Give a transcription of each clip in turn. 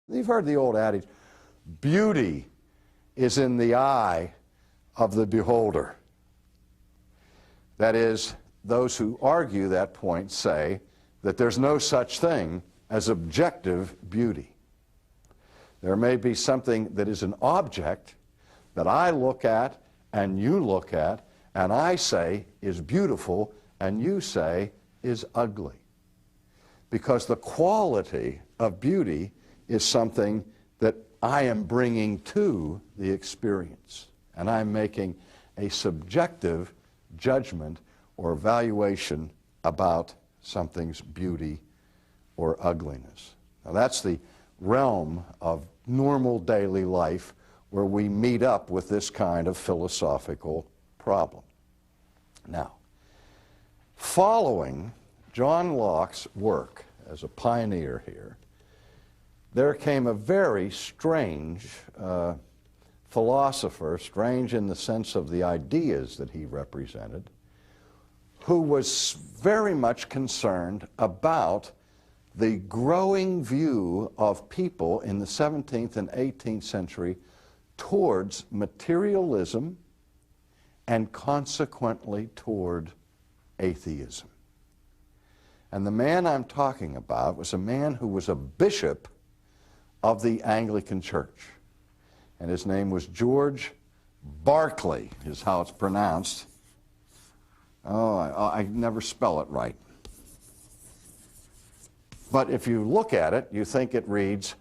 You've heard the old adage, beauty is in the eye of the beholder. That is, those who argue that point say that there's no such thing as objective beauty. There may be something that is an object that I look at and you look at and I say is beautiful and you say is ugly. Because the quality of beauty is something that I am bringing to the experience. And I'm making a subjective judgment or evaluation about something's beauty or ugliness. Now that's the realm of normal daily life where we meet up with this kind of philosophical problem. Now, following John Locke's work as a pioneer here, there came a very strange philosopher, strange in the sense of the ideas that he represented, who was very much concerned about the growing view of people in the 17th and 18th century towards materialism and consequently toward atheism. And the man I'm talking about was a man who was a bishop of the Anglican Church. And his name was George Berkeley, is how it's pronounced. Oh, I never spell it right. But if you look at it, you think it reads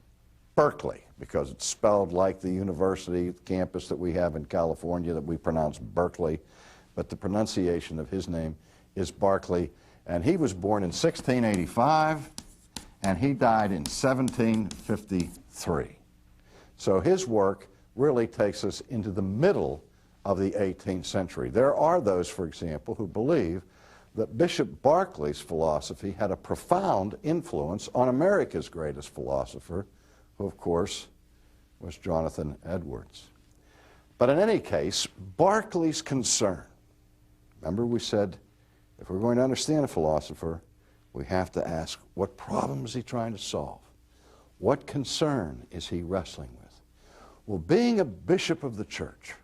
Berkeley, because it's spelled like the university campus that we have in California that we pronounce Berkeley. But the pronunciation of his name is Berkeley. And he was born in 1685, and he died in 1753. So his work really takes us into the middle of the 18th century. There are those, for example, who believe that Bishop Berkeley's philosophy had a profound influence on America's greatest philosopher, who, of course, was Jonathan Edwards. But in any case, Berkeley's concern, remember we said, if we're going to understand a philosopher, we have to ask, what problem is he trying to solve? What concern is he wrestling with? Well, being a bishop of the church,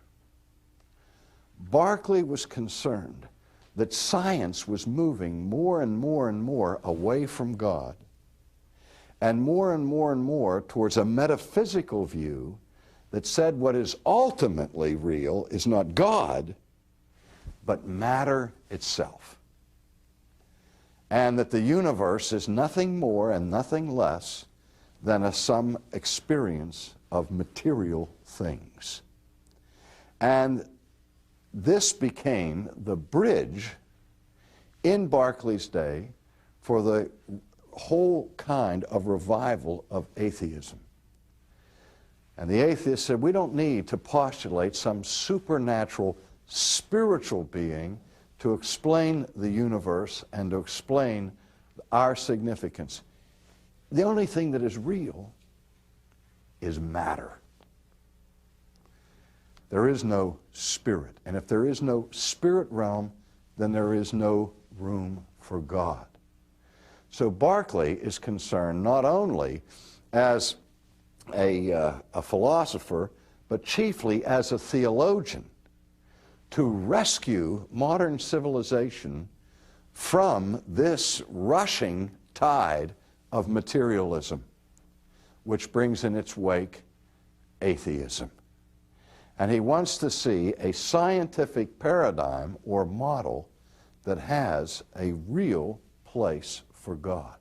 Berkeley was concerned that science was moving more and more and more away from God and more towards a metaphysical view that said what is ultimately real is not God, but matter itself. And that the universe is nothing more and nothing less than some experience of material things. And this became the bridge in Berkeley's day for the whole kind of revival of atheism. And the atheists said, we don't need to postulate some supernatural spiritual being to explain the universe and to explain our significance. The only thing that is real is matter. There is no spirit. And if there is no spirit realm, then there is no room for God. So Berkeley is concerned not only as a philosopher, but chiefly as a theologian, to rescue modern civilization from this rushing tide of materialism, which brings in its wake atheism. And he wants to see a scientific paradigm or model that has a real place for God.